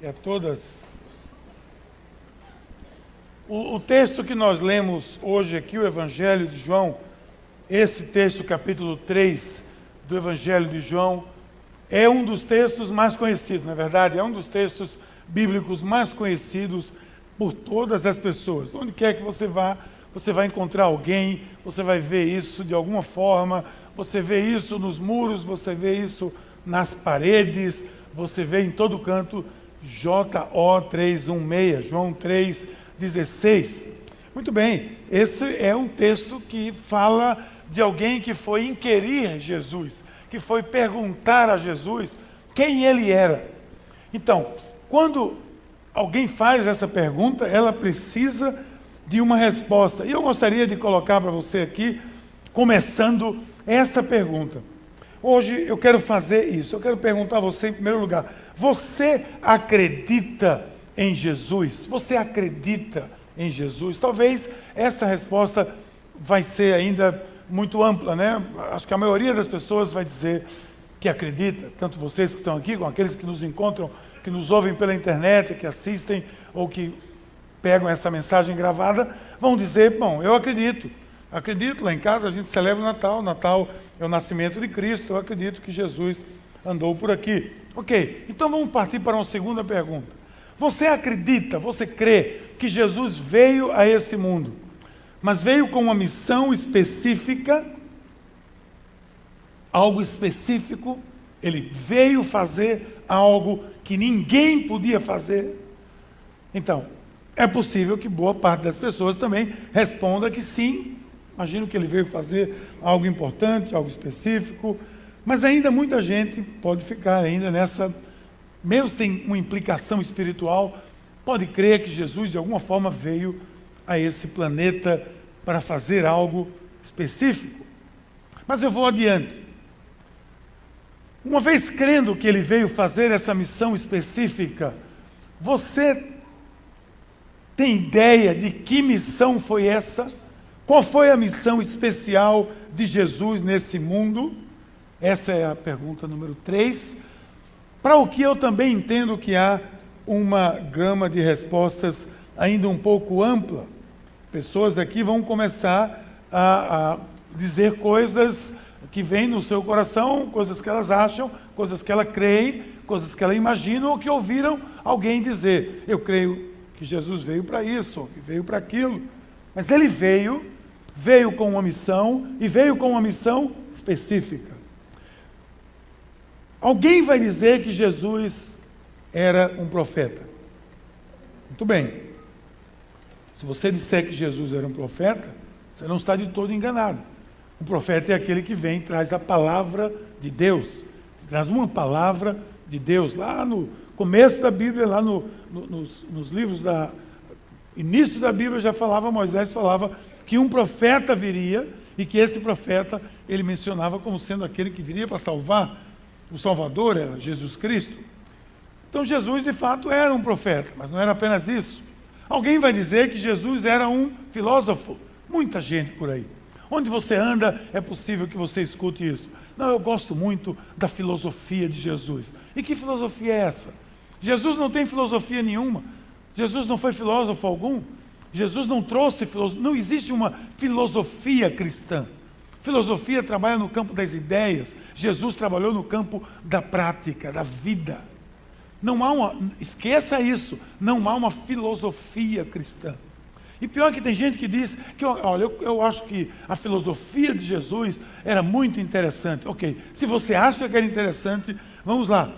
e a todas. O texto que nós lemos hoje aqui, o Evangelho de João, esse texto, capítulo 3 do Evangelho de João, é um dos textos mais conhecidos, na verdade, é um dos textos bíblicos mais conhecidos por todas as pessoas. Onde quer que você vá, você vai encontrar alguém, você vai ver isso de alguma forma, você vê isso nos muros, você vê isso nas paredes, você vê em todo canto JO 3:16, João 3:16. Muito bem, esse é um texto que fala de alguém que foi inquirir Jesus, que foi perguntar a Jesus quem ele era. Então, quando alguém faz essa pergunta, ela precisa de uma resposta. E eu gostaria de colocar para você aqui, começando essa pergunta. Hoje eu quero fazer isso, eu quero perguntar a você em primeiro lugar: você acredita em Jesus? Você acredita em Jesus? Talvez essa resposta vai ser ainda muito ampla, né? Acho que a maioria das pessoas vai dizer que acredita, tanto vocês que estão aqui, como aqueles que nos encontram, que nos ouvem pela internet, que assistem ou que pegam essa mensagem gravada, vão dizer: bom, eu acredito, lá em casa a gente celebra o Natal, Natal é o nascimento de Cristo, eu acredito que Jesus andou por aqui. Ok, então vamos partir para uma segunda pergunta. Você acredita, você crê que Jesus veio a esse mundo, mas veio com uma missão específica, algo específico? Ele veio fazer algo que ninguém podia fazer? Então, é possível que boa parte das pessoas também responda que sim. Imagino que ele veio fazer algo importante, algo específico, mas ainda muita gente pode ficar ainda nessa, mesmo sem uma implicação espiritual, pode crer que Jesus de alguma forma veio a esse planeta para fazer algo específico. Mas eu vou adiante. Uma vez crendo que ele veio fazer essa missão específica, você tem ideia de que missão foi essa? Qual foi a missão especial de Jesus nesse mundo? Essa é a pergunta número 3. Para o que eu também entendo que há uma gama de respostas ainda um pouco ampla. Pessoas aqui vão começar a dizer coisas que vêm no seu coração, coisas que elas acham, coisas que elas creem, coisas que elas imaginam ou que ouviram alguém dizer. Eu creio que Jesus veio para isso, ou que veio para aquilo. Mas ele veio com uma missão, e veio com uma missão específica. Alguém vai dizer que Jesus era um profeta. Muito bem. Se você disser que Jesus era um profeta, você não está de todo enganado. O profeta é aquele que vem e traz a palavra de Deus, traz uma palavra de Deus. Lá no começo da Bíblia, lá nos livros início da Bíblia já falava, Moisés falava que um profeta viria, e que esse profeta, ele mencionava como sendo aquele que viria para salvar. O Salvador era Jesus Cristo. Então Jesus de fato era um profeta, mas não era apenas isso. Alguém vai dizer que Jesus era um filósofo. Muita gente por aí. Onde você anda, é possível que você escute isso. Não, eu gosto muito da filosofia de Jesus. E que filosofia é essa? Jesus não tem filosofia nenhuma. Jesus não foi filósofo algum. Jesus não trouxe filosofia. Não existe uma filosofia cristã. Filosofia trabalha no campo das ideias. Jesus trabalhou no campo da prática, da vida. Não há esqueça isso, não há uma filosofia cristã. E pior que tem gente que diz que, olha, eu acho que a filosofia de Jesus era muito interessante. Ok, se você acha que era interessante, vamos lá,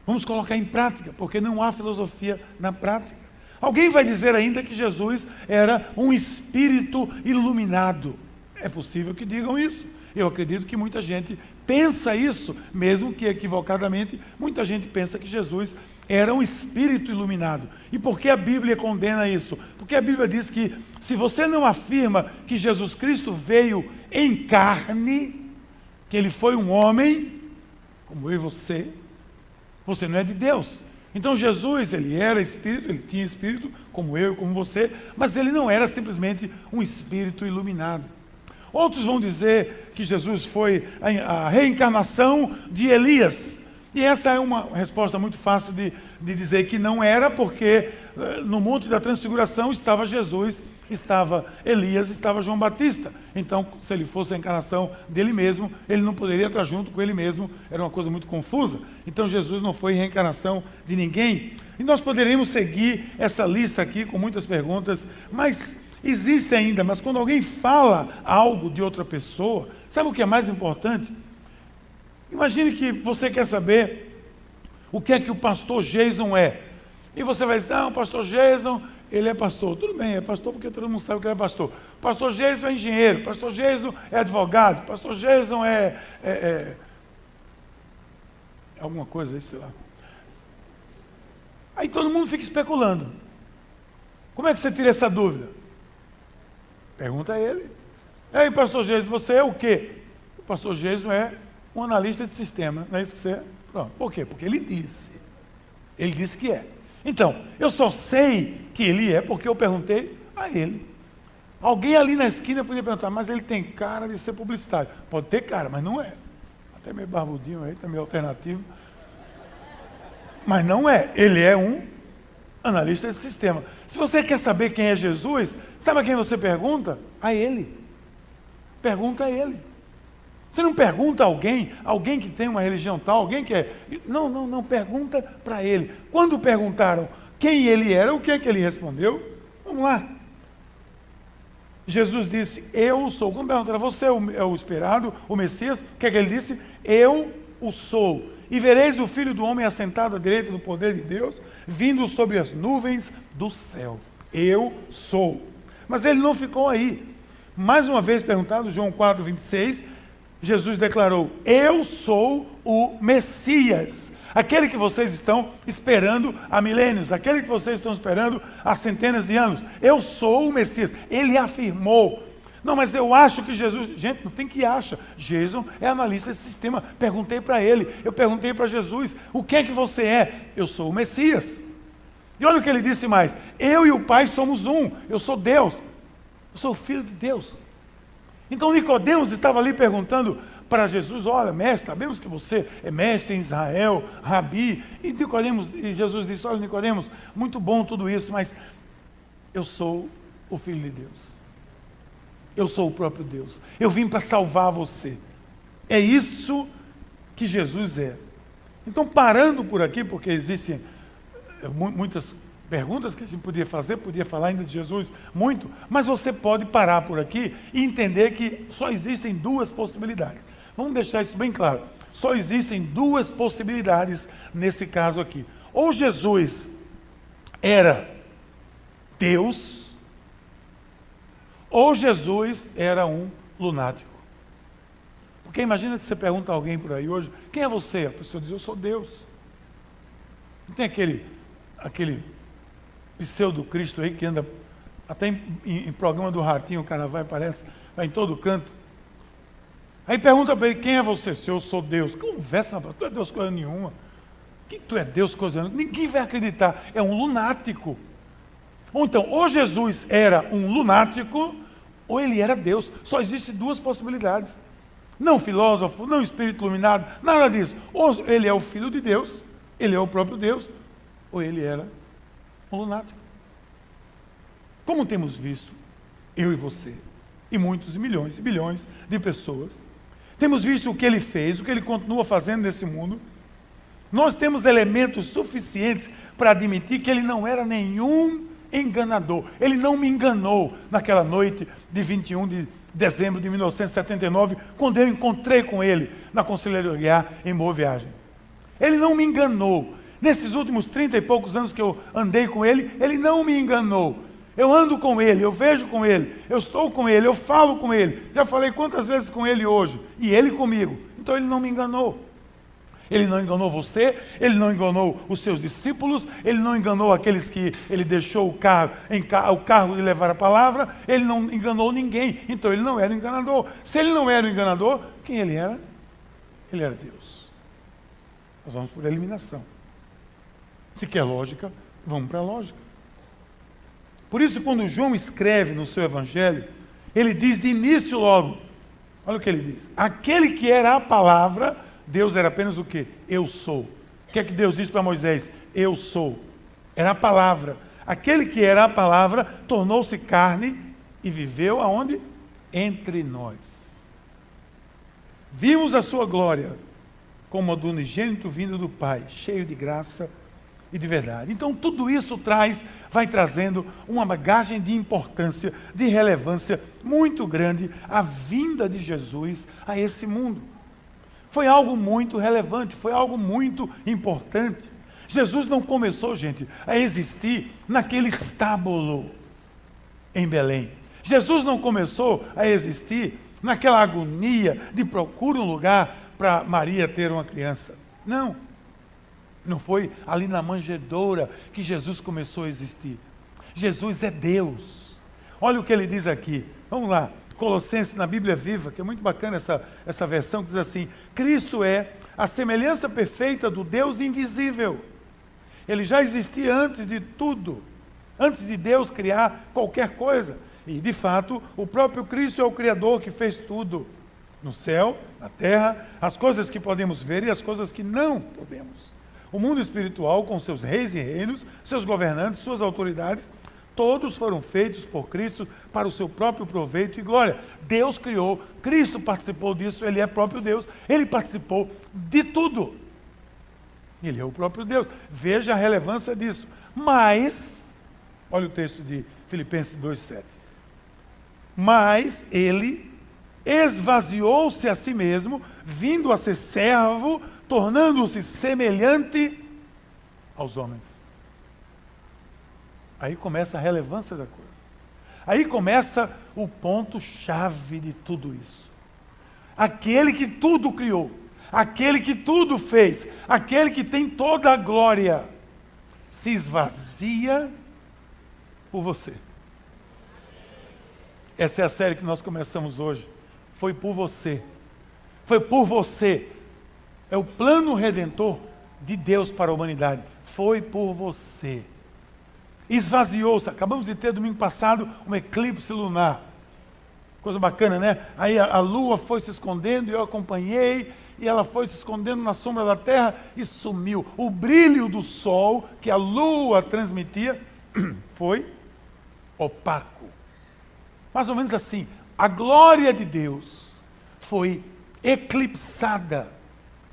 vamos colocar em prática, porque não há filosofia na prática. Alguém vai dizer ainda que Jesus era um espírito iluminado. É possível que digam isso. Eu acredito que muita gente pensa isso, mesmo que equivocadamente, muita gente pensa que Jesus era um espírito iluminado. E por que a Bíblia condena isso? Porque a Bíblia diz que se você não afirma que Jesus Cristo veio em carne, que ele foi um homem, como eu e você não é de Deus. Então Jesus, ele era espírito, ele tinha espírito, como eu e como você, mas ele não era simplesmente um espírito iluminado. Outros vão dizer que Jesus foi a reencarnação de Elias, E essa é uma resposta muito fácil de dizer que não era, porque no Monte da Transfiguração estava Jesus, estava Elias, estava João Batista. Então, se ele fosse a encarnação dele mesmo, ele não poderia estar junto com ele mesmo, era uma coisa muito confusa. Então, Jesus não foi reencarnação de ninguém. E nós poderíamos seguir essa lista aqui com muitas perguntas, mas existe ainda, mas quando alguém fala algo de outra pessoa, sabe o que é mais importante? Imagine que você quer saber o que é que o pastor Jason é. E você vai dizer, o pastor Jason, ele é pastor. Tudo bem, é pastor porque todo mundo sabe que ele é pastor. O pastor Jason é engenheiro, o pastor Jason é advogado, o pastor Jason é alguma coisa aí, sei lá. Aí todo mundo fica especulando. Como é que você tira essa dúvida? Pergunta a ele. Ei, pastor Jason, você é o quê? O pastor Jason é um analista de sistema, não é isso que você é? Pronto. Por quê? Porque ele disse. Ele disse que é. Então, eu só sei que ele é porque eu perguntei a ele. Alguém ali na esquina podia perguntar, mas ele tem cara de ser publicitário. Pode ter cara, mas não é. Até meio barbudinho aí, tá meio alternativo. Mas não é. Ele é um analista de sistema. Se você quer saber quem é Jesus, sabe a quem você pergunta? A ele. Pergunta a ele. Você não pergunta a alguém que tem uma religião tal, alguém que é... Não, pergunta para ele. Quando perguntaram quem ele era, o que é que ele respondeu? Vamos lá. Jesus disse, eu sou. Quando perguntaram, você é o esperado, o Messias? O que é que ele disse? Eu o sou. E vereis o Filho do Homem assentado à direita do poder de Deus, vindo sobre as nuvens do céu. Eu sou. Mas ele não ficou aí. Mais uma vez perguntado, João 4, 26, Jesus declarou, eu sou o Messias, aquele que vocês estão esperando há milênios, aquele que vocês estão esperando há centenas de anos. Eu sou o Messias. Ele afirmou. Não, mas eu acho que Jesus... Gente, não tem que acha. Jesus é analista desse sistema. Perguntei para ele, eu perguntei para Jesus, o que é que você é? Eu sou o Messias. E olha o que ele disse mais, eu e o Pai somos um, eu sou Deus, eu sou o Filho de Deus. Então Nicodemos estava ali perguntando para Jesus, olha, mestre, sabemos que você é mestre em Israel, rabi. E Jesus disse, olha, Nicodemos, muito bom tudo isso, mas eu sou o Filho de Deus. Eu sou o próprio Deus. Eu vim para salvar você. É isso que Jesus é. Então, parando por aqui, porque existem muitas perguntas que a gente podia falar ainda de Jesus muito, mas você pode parar por aqui e entender que só existem duas possibilidades. Vamos deixar isso bem claro. Só existem duas possibilidades nesse caso aqui. Ou Jesus era Deus, ou Jesus era um lunático. Porque imagina que você pergunta a alguém por aí hoje, quem é você? A pessoa diz, eu sou Deus. Não tem aquele pseudo-Cristo aí que anda até em programa do Ratinho, o cara vai em todo canto. Aí pergunta para ele, quem é você? Se eu sou Deus. Conversa, tu é Deus coisa nenhuma. Que tu é Deus coisa nenhuma? Ninguém vai acreditar, é um lunático. Ou então, ou Jesus era um lunático, ou ele era Deus. Só existem duas possibilidades. Não filósofo, não espírito iluminado, nada disso. Ou ele é o Filho de Deus, ele é o próprio Deus, ou ele era um lunático. Como temos visto, eu e você, e muitos, e milhões, e bilhões de pessoas, temos visto o que ele fez, o que ele continua fazendo nesse mundo. Nós temos elementos suficientes para admitir que ele não era nenhum enganador. Ele não me enganou naquela noite de 21 de dezembro de 1979, quando eu encontrei com ele na Conselheiro Aguiar, em Boa Viagem. Ele não me enganou. Nesses últimos 30 e poucos anos que eu andei com ele, ele não me enganou. Eu ando com ele, eu vejo com ele, eu estou com ele, eu falo com ele. Já falei quantas vezes com ele hoje, e ele comigo. Então ele não me enganou. Ele não enganou você, ele não enganou os seus discípulos, ele não enganou aqueles que ele deixou o cargo de levar a palavra, ele não enganou ninguém. Então ele não era enganador. Se ele não era o enganador, quem ele era? Ele era Deus. Nós vamos por eliminação. Se quer lógica, vamos para a lógica. Por isso, quando João escreve no seu evangelho, ele diz de início logo, olha o que ele diz, aquele que era a palavra Deus era apenas o quê? Eu sou. O que é que Deus disse para Moisés? Eu sou. Era a palavra. Aquele que era a palavra tornou-se carne e viveu aonde? Entre nós. Vimos a sua glória como a do unigênito vindo do Pai, cheio de graça e de verdade. Então tudo isso vai trazendo uma bagagem de importância, de relevância muito grande, a vinda de Jesus a esse mundo. Foi algo muito relevante, foi algo muito importante. Jesus não começou, gente, a existir naquele estábulo em Belém. Jesus não começou a existir naquela agonia de procura um lugar para Maria ter uma criança. Não. Não foi ali na manjedoura que Jesus começou a existir. Jesus é Deus. Olha o que ele diz aqui. Vamos lá. Colossenses, na Bíblia Viva, que é muito bacana essa versão, que diz assim: Cristo é a semelhança perfeita do Deus invisível. Ele já existia antes de tudo, antes de Deus criar qualquer coisa. E, de fato, o próprio Cristo é o Criador que fez tudo. No céu, na terra, as coisas que podemos ver e as coisas que não podemos. O mundo espiritual, com seus reis e reinos, seus governantes, suas autoridades, todos foram feitos por Cristo para o seu próprio proveito e glória. Deus criou, Cristo participou disso, Ele é próprio Deus, Ele participou de tudo. Ele é o próprio Deus. Veja a relevância disso. Mas, olha o texto de Filipenses 2,7. Mas Ele esvaziou-se a si mesmo, vindo a ser servo, tornando-se semelhante aos homens. Aí começa a relevância da coisa. Aí começa o ponto-chave de tudo isso. Aquele que tudo criou, aquele que tudo fez, aquele que tem toda a glória, se esvazia por você. Essa é a série que nós começamos hoje. Foi por você. Foi por você. É o plano redentor de Deus para a humanidade. Foi por você. Esvaziou-se. Acabamos de ter domingo passado um eclipse lunar. Coisa bacana, né? Aí a lua foi se escondendo e eu acompanhei, e ela foi se escondendo na sombra da terra e sumiu. O brilho do sol que a lua transmitia foi opaco. Mais ou menos assim, a glória de Deus foi eclipsada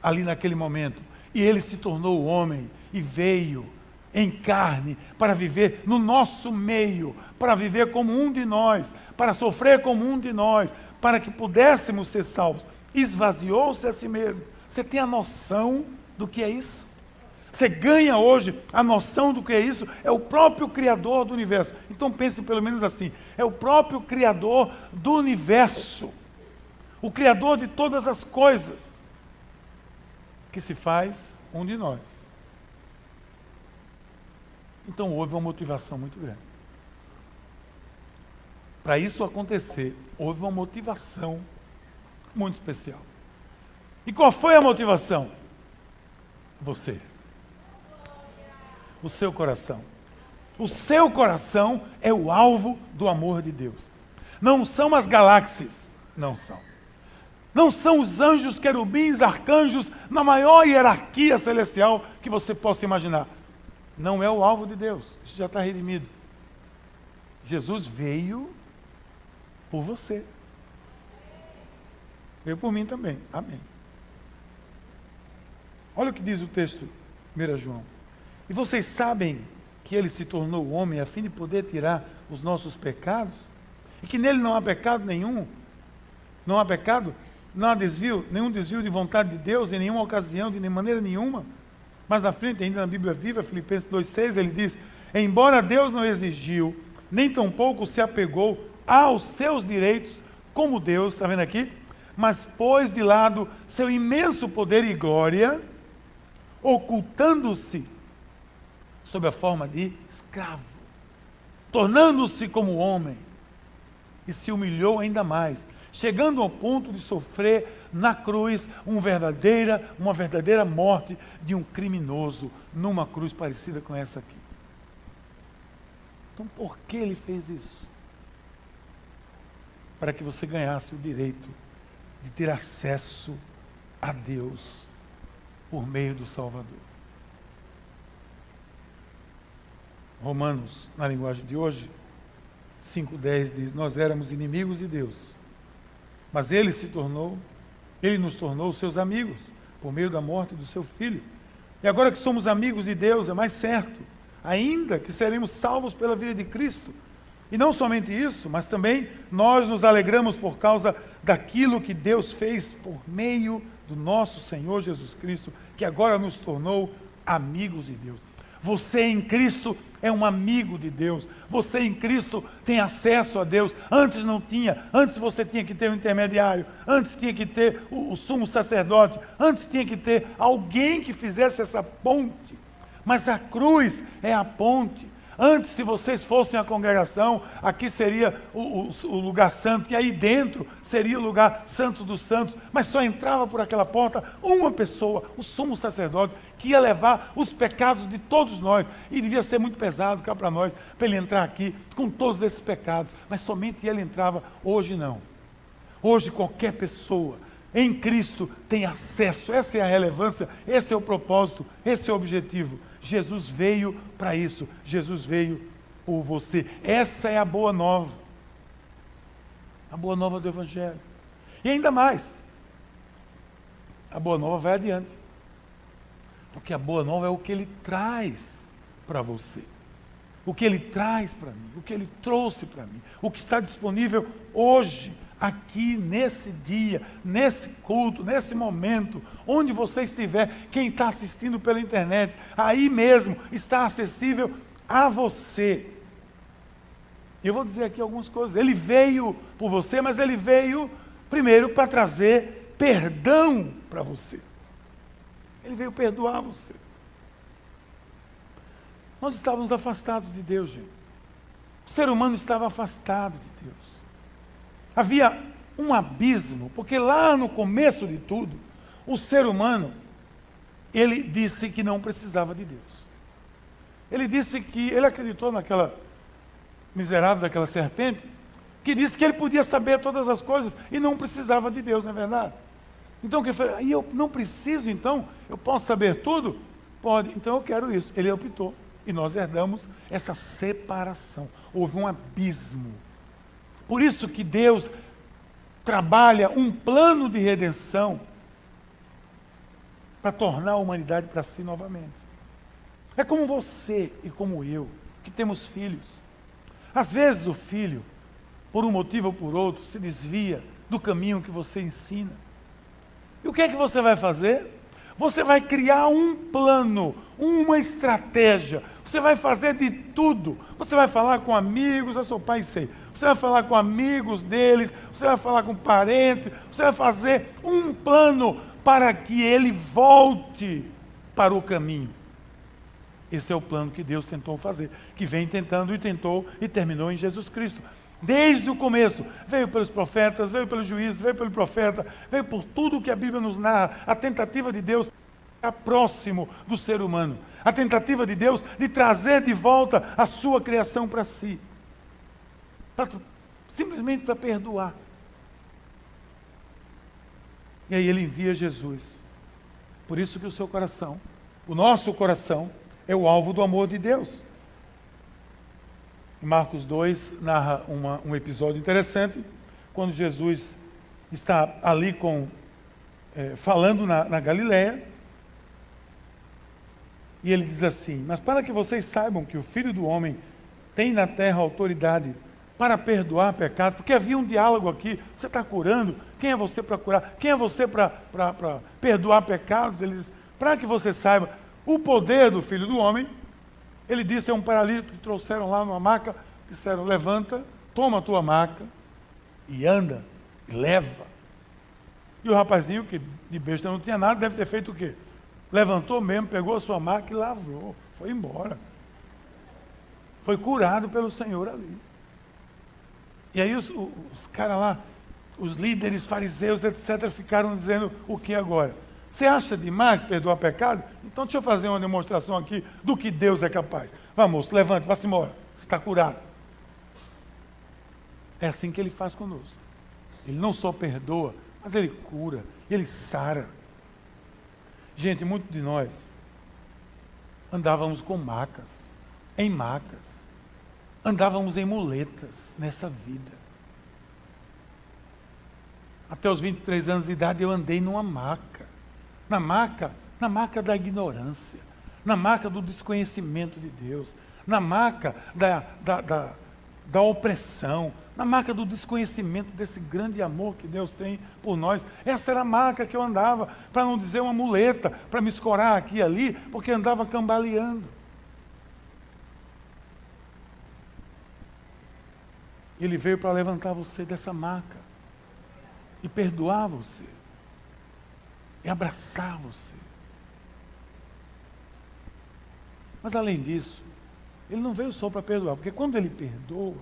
ali naquele momento. E ele se tornou homem e veio em carne para viver no nosso meio, para viver como um de nós, para sofrer como um de nós, para que pudéssemos ser salvos. Esvaziou-se a si mesmo. Você tem a noção do que é isso? Você ganha hoje a noção do que é isso? É o próprio Criador do universo. Então pense pelo menos assim, é o próprio Criador do universo, o Criador de todas as coisas, que se faz um de nós. Então houve uma motivação muito grande. Para isso acontecer, houve uma motivação muito especial. E qual foi a motivação? Você. O seu coração. O seu coração é o alvo do amor de Deus. Não são as galáxias, não são. Não são os anjos, querubins, arcanjos, na maior hierarquia celestial que você possa imaginar. Não é o alvo de Deus, isso já está redimido. Jesus veio por você. Veio por mim também, amém. Olha o que diz o texto, 1 João. E vocês sabem que ele se tornou homem a fim de poder tirar os nossos pecados? E que nele não há pecado nenhum? Não há pecado? Não há desvio, nenhum desvio de vontade de Deus em nenhuma ocasião, de maneira nenhuma. Mas na frente, ainda na Bíblia Viva, Filipenses 2,6, ele diz: embora Deus não exigiu, nem tampouco se apegou aos seus direitos, como Deus, está vendo aqui? Mas pôs de lado seu imenso poder e glória, ocultando-se sob a forma de escravo, tornando-se como homem, e se humilhou ainda mais, chegando ao ponto de sofrer na cruz uma verdadeira morte de um criminoso, numa cruz parecida com essa aqui. Então por que ele fez isso? Para que você ganhasse o direito de ter acesso a Deus por meio do Salvador. Romanos, na linguagem de hoje, 5,10 diz: nós éramos inimigos de Deus, mas Ele nos tornou seus amigos, por meio da morte do seu Filho. E agora que somos amigos de Deus, é mais certo, ainda que seremos salvos pela vida de Cristo. E não somente isso, mas também nós nos alegramos por causa daquilo que Deus fez por meio do nosso Senhor Jesus Cristo, que agora nos tornou amigos de Deus. Você em Cristo é um amigo de Deus. Você em Cristo tem acesso a Deus. Antes não tinha. Antes você tinha que ter um intermediário. Antes tinha que ter o sumo sacerdote. Antes tinha que ter alguém que fizesse essa ponte. Mas a cruz é a ponte. Antes, se vocês fossem à congregação, aqui seria o lugar santo, e aí dentro seria o lugar santo dos santos, mas só entrava por aquela porta uma pessoa, o sumo sacerdote, que ia levar os pecados de todos nós, e devia ser muito pesado cá para nós, para ele entrar aqui com todos esses pecados, mas somente ele entrava. Hoje não. Hoje qualquer pessoa em Cristo tem acesso. Essa é a relevância, esse é o propósito, esse é o objetivo. Jesus veio para isso. Jesus veio por você. Essa é a boa nova. A boa nova do Evangelho. E ainda mais, a boa nova vai adiante. Porque a boa nova é o que Ele traz para você. O que Ele traz para mim. O que Ele trouxe para mim. O que está disponível hoje, aqui, nesse dia, nesse culto, nesse momento, onde você estiver, quem está assistindo pela internet, aí mesmo está acessível a você. Eu vou dizer aqui algumas coisas. Ele veio por você, mas ele veio primeiro para trazer perdão para você. Ele veio perdoar você. Nós estávamos afastados de Deus, gente. O ser humano estava afastado de Deus. Havia um abismo, porque lá no começo de tudo, o ser humano, ele disse que não precisava de Deus. Ele disse que, ele acreditou naquela miserável daquela serpente, que disse que ele podia saber todas as coisas e não precisava de Deus, não é verdade? Então, que ele falou, e eu não preciso então, eu posso saber tudo? Pode, então eu quero isso. Ele optou, e nós herdamos essa separação. Houve um abismo. Por isso que Deus trabalha um plano de redenção para tornar a humanidade para si novamente. É como você e como eu, que temos filhos. Às vezes o filho, por um motivo ou por outro, se desvia do caminho que você ensina. E o que é que você vai fazer? Você vai criar um plano, uma estratégia. Você vai fazer de tudo. Você vai falar com amigos, eu sou pai e sei. Você vai falar com amigos deles, você vai falar com parentes, você vai fazer um plano para que ele volte para o caminho. Esse é o plano que Deus tentou fazer, que vem tentando e tentou e terminou em Jesus Cristo. Desde o começo, veio pelos profetas, veio pelos juízes, veio pelo profeta, veio por tudo que a Bíblia nos narra, a tentativa de Deus ficar próximo do ser humano, a tentativa de Deus de trazer de volta a sua criação para si, simplesmente para perdoar. E aí ele envia Jesus. Por isso que o seu coração, o nosso coração, é o alvo do amor de Deus. Marcos 2 narra um episódio interessante, quando Jesus está ali falando na Galileia, e ele diz assim, mas para que vocês saibam que o Filho do Homem tem na terra autoridade para perdoar pecados, porque havia um diálogo aqui, você está curando, quem é você para curar? Quem é você para perdoar pecados? Ele diz, para que você saiba o poder do Filho do Homem. Ele disse a um paralítico que trouxeram lá numa maca, disseram, levanta, toma a tua maca e anda, e leva. E o rapazinho, que de besta não tinha nada, deve ter feito o quê? Levantou mesmo, pegou a sua maca e lavrou, foi embora. Foi curado pelo Senhor ali. E aí os caras lá, os líderes, fariseus, etc., ficaram dizendo o que agora? Você acha demais perdoar pecado? Então deixa eu fazer uma demonstração aqui do que Deus é capaz. Vamos, levante, vá-se embora. Você está curado. É assim que Ele faz conosco. Ele não só perdoa, mas Ele cura, Ele sara. Gente, muitos de nós andávamos com macas, em macas. Andávamos em muletas nessa vida. Até os 23 anos de idade eu andei numa maca. Na maca da ignorância. Na maca do desconhecimento de Deus. Na maca da opressão. Na maca do desconhecimento desse grande amor que Deus tem por nós. Essa era a maca que eu andava, para não dizer uma muleta, para me escorar aqui e ali, porque andava cambaleando. Ele veio para levantar você dessa maca e perdoar você e abraçar você. Mas além disso, ele não veio só para perdoar, porque quando ele perdoa,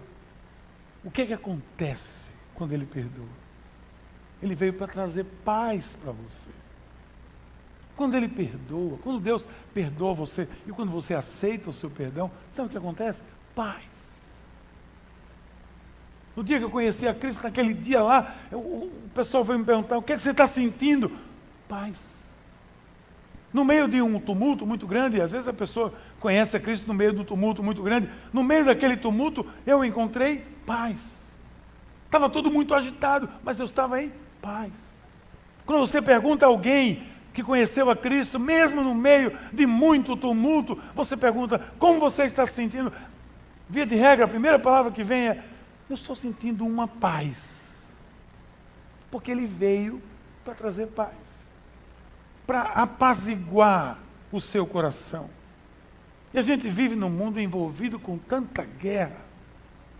o que é que acontece quando ele perdoa? Ele veio para trazer paz para você. Quando ele perdoa, quando Deus perdoa você e quando você aceita o seu perdão, sabe o que acontece? Paz. No dia que eu conheci a Cristo, naquele dia lá, o pessoal veio me perguntar, o que é que você está sentindo? Paz. No meio de um tumulto muito grande, às vezes a pessoa conhece a Cristo no meio de um tumulto muito grande, no meio daquele tumulto eu encontrei paz. Estava tudo muito agitado, mas eu estava em paz. Quando você pergunta a alguém que conheceu a Cristo, mesmo no meio de muito tumulto, você pergunta, como você está se sentindo? Via de regra, a primeira palavra que vem é, eu estou sentindo uma paz. Porque ele veio para trazer paz. Para apaziguar o seu coração. E a gente vive num mundo envolvido com tanta guerra.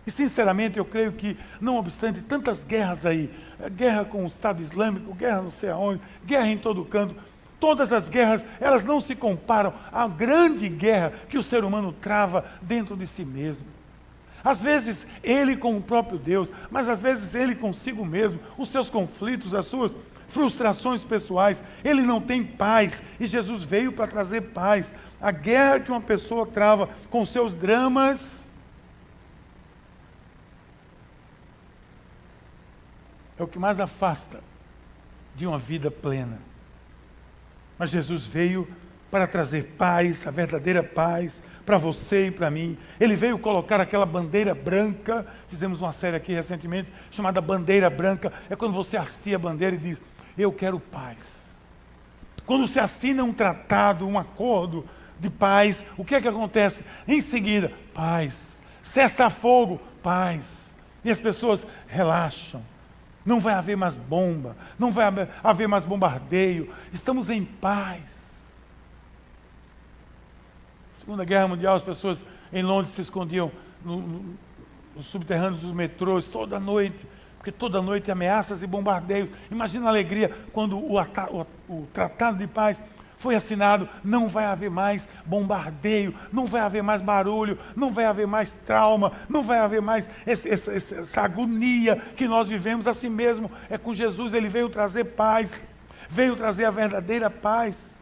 E sinceramente eu creio que, não obstante tantas guerras aí, guerra com o Estado Islâmico, guerra não sei aonde, guerra em todo canto, todas as guerras, elas não se comparam à grande guerra que o ser humano trava dentro de si mesmo. Às vezes ele com o próprio Deus, mas às vezes ele consigo mesmo, os seus conflitos, as suas frustrações pessoais, ele não tem paz, e Jesus veio para trazer paz. A guerra que uma pessoa trava com seus dramas é o que mais afasta de uma vida plena. Mas Jesus veio para trazer paz, a verdadeira paz, para você e para mim. Ele veio colocar aquela bandeira branca, fizemos uma série aqui recentemente, chamada Bandeira Branca, é quando você hastia a bandeira e diz, eu quero paz. Quando se assina um tratado, um acordo de paz, o que é que acontece? Em seguida, paz. Cessa fogo, paz. E as pessoas relaxam. Não vai haver mais bomba, não vai haver mais bombardeio, estamos em paz. Segunda Guerra Mundial, as pessoas em Londres se escondiam nos subterrâneos dos metrôs toda noite, porque toda noite ameaças e bombardeios. Imagina a alegria quando o Tratado de Paz foi assinado. Não vai haver mais bombardeio, não vai haver mais barulho, não vai haver mais trauma, não vai haver mais essa agonia que nós vivemos. Assim mesmo é com Jesus, ele veio trazer paz, veio trazer a verdadeira paz.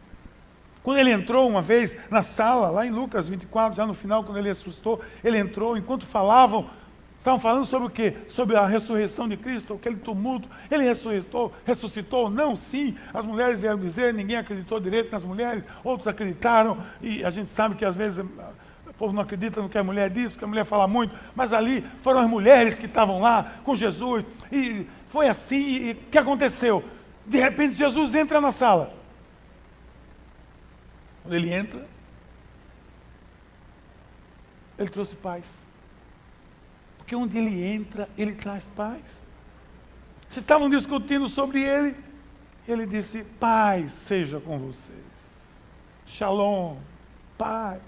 Quando ele entrou uma vez na sala, lá em Lucas 24, já no final, quando ele ressuscitou, ele entrou, enquanto estavam falando sobre o quê? Sobre a ressurreição de Cristo, aquele tumulto. Ele ressuscitou? Não, sim. As mulheres vieram dizer, ninguém acreditou direito nas mulheres, outros acreditaram, e a gente sabe que às vezes o povo não acredita no que a mulher diz, porque a mulher fala muito, mas ali foram as mulheres que estavam lá com Jesus, e foi assim, e o que aconteceu? De repente Jesus entra na sala. Quando ele entra, ele trouxe paz. Porque onde ele entra, ele traz paz. Se estavam discutindo sobre ele, ele disse, paz seja com vocês. Shalom, paz.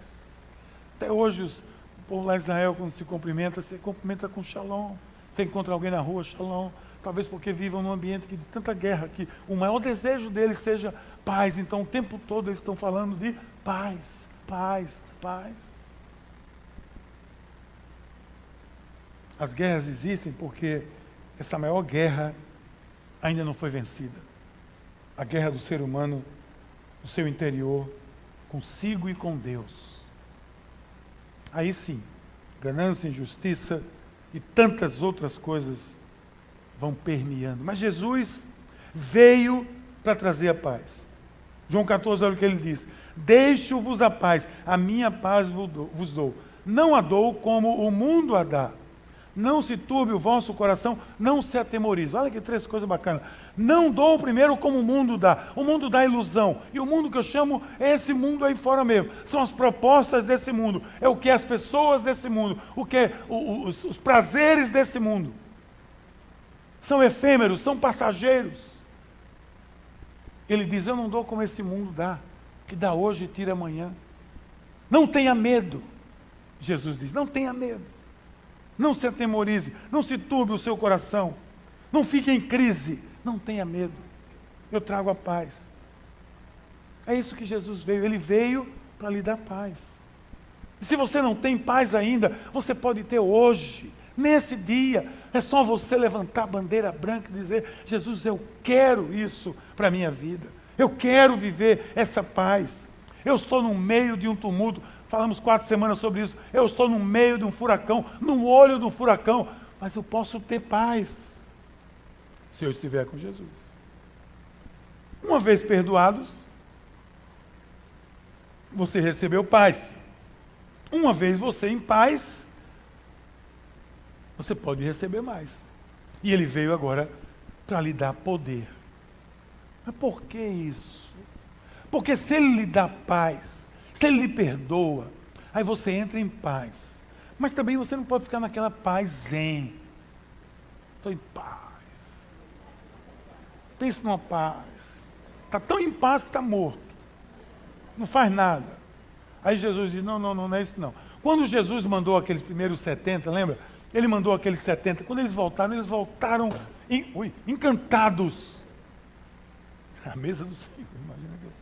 Até hoje o povo lá em Israel, quando se cumprimenta com shalom. Você encontra alguém na rua, shalom. Talvez porque vivam num ambiente de tanta guerra, que o maior desejo deles seja paz. Então o tempo todo eles estão falando de paz, paz, paz. As guerras existem porque essa maior guerra ainda não foi vencida. A guerra do ser humano, no seu interior, consigo e com Deus. Aí sim, ganância, injustiça e tantas outras coisas vão permeando. Mas Jesus veio para trazer a paz. João 14, olha o que ele diz. Deixo-vos a paz, a minha paz vos dou. Não a dou como o mundo a dá. Não se turbe o vosso coração, não se atemorize. Olha que três coisas bacanas. Não dou primeiro como o mundo dá. O mundo dá ilusão. E o mundo que eu chamo é esse mundo aí fora mesmo. São as propostas desse mundo. É o que as pessoas desse mundo. O que é os prazeres desse mundo. São efêmeros, são passageiros. Ele diz, eu não dou como esse mundo dá. Que dá hoje e tira amanhã. Não tenha medo. Jesus diz, não tenha medo. Não se atemorize, não se turbe o seu coração, não fique em crise, não tenha medo, eu trago a paz. É isso que Jesus veio, ele veio para lhe dar paz. E se você não tem paz ainda, você pode ter hoje, nesse dia, é só você levantar a bandeira branca e dizer, Jesus, eu quero isso para a minha vida, eu quero viver essa paz. Eu estou no meio de um tumulto, falamos 4 semanas sobre isso. Eu estou no meio de um furacão, no olho de um furacão, mas eu posso ter paz se eu estiver com Jesus. Uma vez perdoados, você recebeu paz. Uma vez você em paz, você pode receber mais. E ele veio agora para lhe dar poder. Mas por que isso? Porque se ele lhe dá paz, se ele lhe perdoa, aí você entra em paz. Mas também você não pode ficar naquela paz zen. Estou em paz. Pense numa paz. Está tão em paz que está morto. Não faz nada. Aí Jesus diz, não é isso não. Quando Jesus mandou aqueles primeiros 70, lembra? Ele mandou aqueles 70. Quando eles voltaram encantados. A mesa do Senhor, imagina aquilo.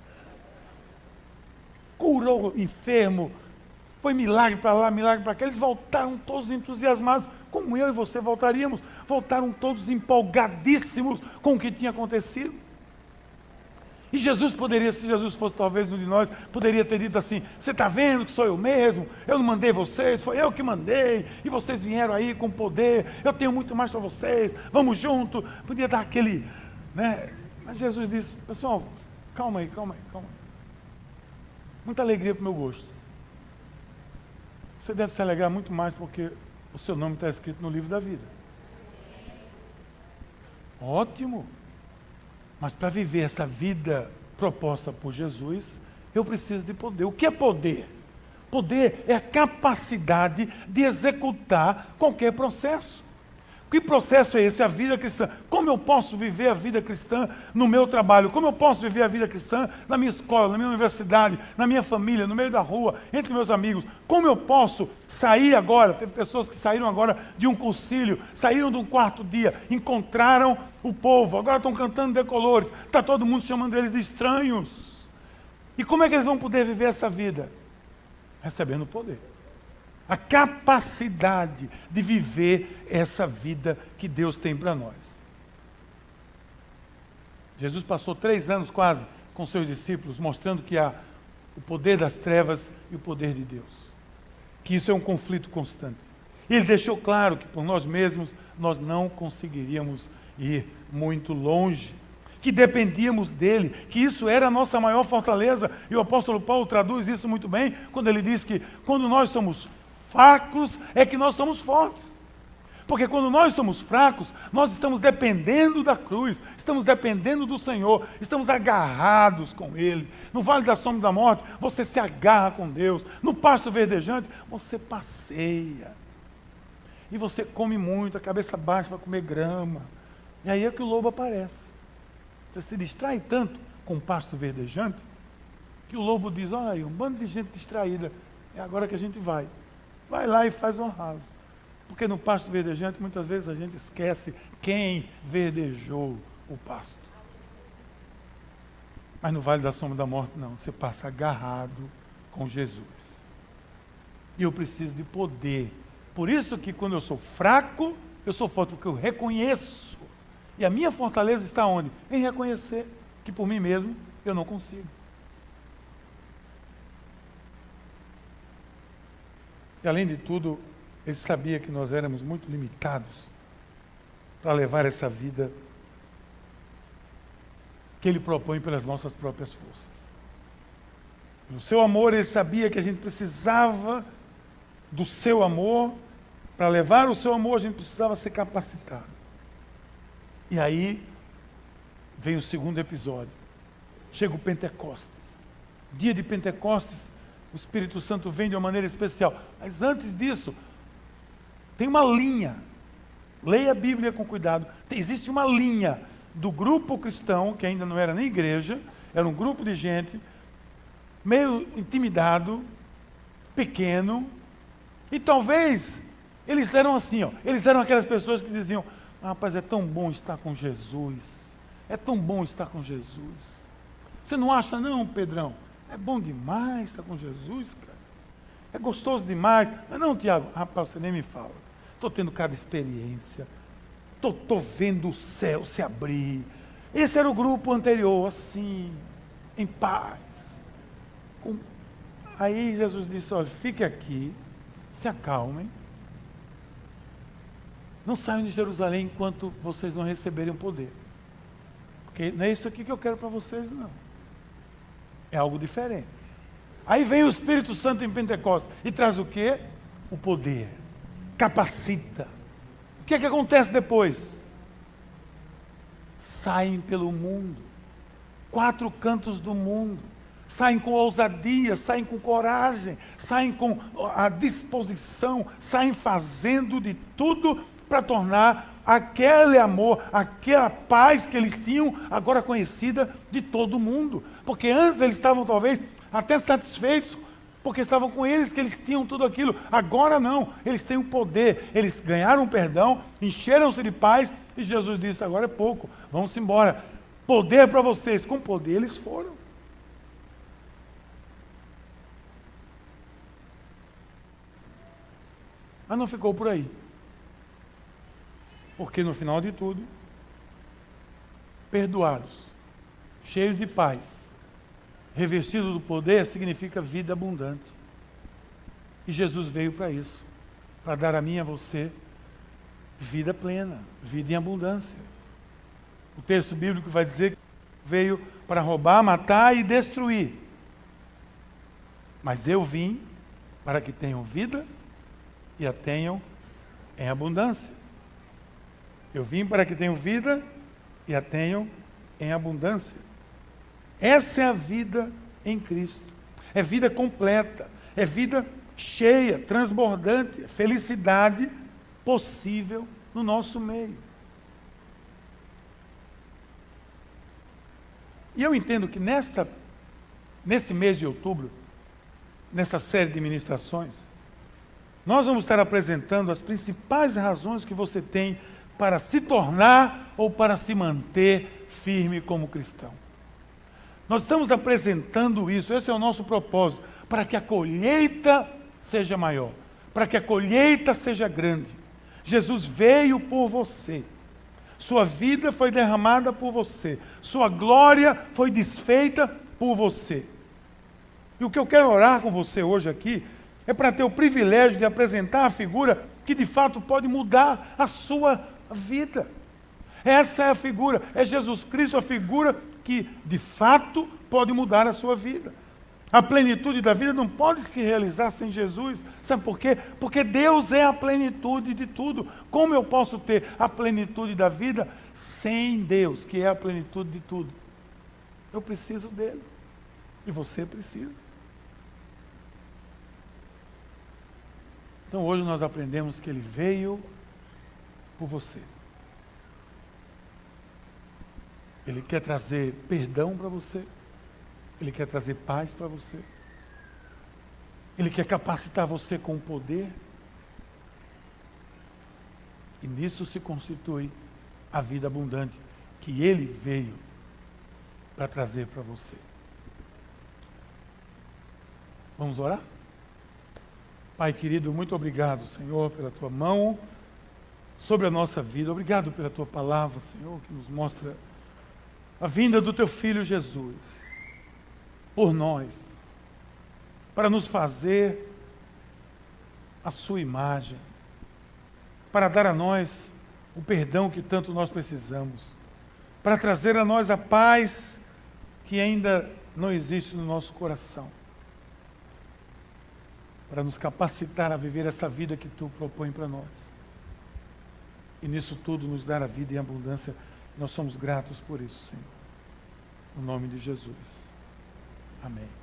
Curou enfermo, foi milagre para lá, milagre para cá. Eles voltaram todos entusiasmados, como eu e você voltaríamos. Voltaram todos empolgadíssimos com o que tinha acontecido. E Jesus poderia, se Jesus fosse talvez um de nós, poderia ter dito assim, você está vendo que sou eu mesmo? Eu não mandei vocês, foi eu que mandei, e vocês vieram aí com poder, eu tenho muito mais para vocês, vamos junto. Podia dar aquele, né? Mas Jesus disse, pessoal, calma aí. Muita alegria para o meu gosto. Você deve se alegrar muito mais porque o seu nome está escrito no livro da vida. Ótimo. Mas para viver essa vida proposta por Jesus, eu preciso de poder. O que é poder? Poder é a capacidade de executar qualquer processo. Que processo é esse? A vida cristã. Como eu posso viver a vida cristã no meu trabalho? Como eu posso viver a vida cristã na minha escola, na minha universidade, na minha família, no meio da rua, entre meus amigos? Como eu posso sair agora? Teve pessoas que saíram agora de um concílio, saíram de um quarto dia, encontraram o povo, agora estão cantando decolores, está todo mundo chamando eles de estranhos. E como é que eles vão poder viver essa vida? Recebendo poder. A capacidade de viver essa vida que Deus tem para nós. Jesus passou 3 anos quase com seus discípulos, mostrando que há o poder das trevas e o poder de Deus. Que isso é um conflito constante. E ele deixou claro que por nós mesmos nós não conseguiríamos ir muito longe. Que dependíamos dele, que isso era a nossa maior fortaleza. E o apóstolo Paulo traduz isso muito bem, quando ele diz que quando nós somos fracos é que nós somos fortes. Porque quando nós somos fracos, nós estamos dependendo da cruz, estamos dependendo do Senhor, estamos agarrados com Ele. No vale da sombra da morte, você se agarra com Deus. No pasto verdejante, você passeia. E você come muito, a cabeça baixa para comer grama. E aí é que o lobo aparece. Você se distrai tanto com o pasto verdejante, que o lobo diz, olha aí, um bando de gente distraída, é agora que a gente vai. Vai lá e faz um arraso. Porque no pasto verdejante, muitas vezes a gente esquece quem verdejou o pasto. Mas no Vale da Sombra da Morte, não. Você passa agarrado com Jesus. E eu preciso de poder. Por isso que quando eu sou fraco, eu sou forte, porque eu reconheço. E a minha fortaleza está onde? Em reconhecer que por mim mesmo eu não consigo. E além de tudo, ele sabia que nós éramos muito limitados para levar essa vida que Ele propõe pelas nossas próprias forças. No seu amor, Ele sabia que a gente precisava do seu amor. Para levar o seu amor, a gente precisava ser capacitado. E aí, vem o segundo episódio. Chega o Pentecostes. Dia de Pentecostes, o Espírito Santo vem de uma maneira especial. Mas antes disso, tem uma linha. Leia a Bíblia com cuidado. Existe uma linha do grupo cristão, que ainda não era nem igreja, era um grupo de gente, meio intimidado, pequeno, e talvez eles eram assim, eles eram aquelas pessoas que diziam: rapaz, é tão bom estar com Jesus, é tão bom estar com Jesus. Você não acha não, Pedrão? É bom demais estar com Jesus, cara. É gostoso demais. Mas não, Tiago, rapaz, você nem me fala. Estou tendo cada experiência. Estou vendo o céu se abrir. Esse era o grupo anterior, assim, em paz. Aí Jesus disse: olha, fique aqui, se acalmem. Não saiam de Jerusalém enquanto vocês não receberem o poder. Porque não é isso aqui que eu quero para vocês, não. É algo diferente. Aí vem o Espírito Santo em Pentecostes e traz o quê? O poder. Capacita. O que é que acontece depois? Saem pelo mundo. 4 cantos do mundo. Saem com ousadia, saem com coragem, saem com a disposição, saem fazendo de tudo para tornar aquele amor, aquela paz que eles tinham, agora conhecida de todo mundo. Porque antes eles estavam talvez até satisfeitos, porque estavam com eles, que eles tinham tudo aquilo. Agora não, eles têm o poder, eles ganharam perdão, encheram-se de paz, e Jesus disse: agora é pouco, vamos embora. Poder para vocês. Com poder eles foram. Mas não ficou por aí. Porque no final de tudo, perdoados, cheios de paz, revestidos do poder, significa vida abundante. E Jesus veio para isso, para dar a mim e a você vida plena, vida em abundância. O texto bíblico vai dizer que veio para roubar, matar e destruir. Mas eu vim para que tenham vida e a tenham em abundância. Eu vim para que tenham vida e a tenham em abundância. Essa é a vida em Cristo. É vida completa, é vida cheia, transbordante, felicidade possível no nosso meio. E eu entendo que nesse mês de outubro, nessa série de ministrações, nós vamos estar apresentando as principais razões que você tem para se tornar ou para se manter firme como cristão. Nós estamos apresentando isso, esse é o nosso propósito, para que a colheita seja maior, para que a colheita seja grande. Jesus veio por você, sua vida foi derramada por você, sua glória foi desfeita por você. E o que eu quero orar com você hoje aqui é para ter o privilégio de apresentar a figura que de fato pode mudar a sua vida. Essa é a figura, é Jesus Cristo, a figura que de fato pode mudar a sua vida. A plenitude da vida não pode se realizar sem Jesus. Sabe por quê? Porque Deus é a plenitude de tudo. Como eu posso ter a plenitude da vida sem Deus, que é a plenitude de tudo? Eu preciso dele. E você precisa. Então hoje nós aprendemos que ele veio por você. Ele quer trazer perdão para você. Ele quer trazer paz para você. Ele quer capacitar você com o poder. E nisso se constitui a vida abundante que ele veio para trazer para você. Vamos orar? Pai querido, muito obrigado, Senhor, pela tua mão sobre a nossa vida. Obrigado pela tua palavra, Senhor, que nos mostra a vinda do teu Filho Jesus por nós, para nos fazer a sua imagem, para dar a nós o perdão que tanto nós precisamos. para trazer a nós a paz que ainda não existe no nosso coração, para nos capacitar a viver essa vida que Tu propõe para nós. E nisso tudo nos dar a vida em abundância. Nós somos gratos por isso, Senhor. No nome de Jesus. Amém.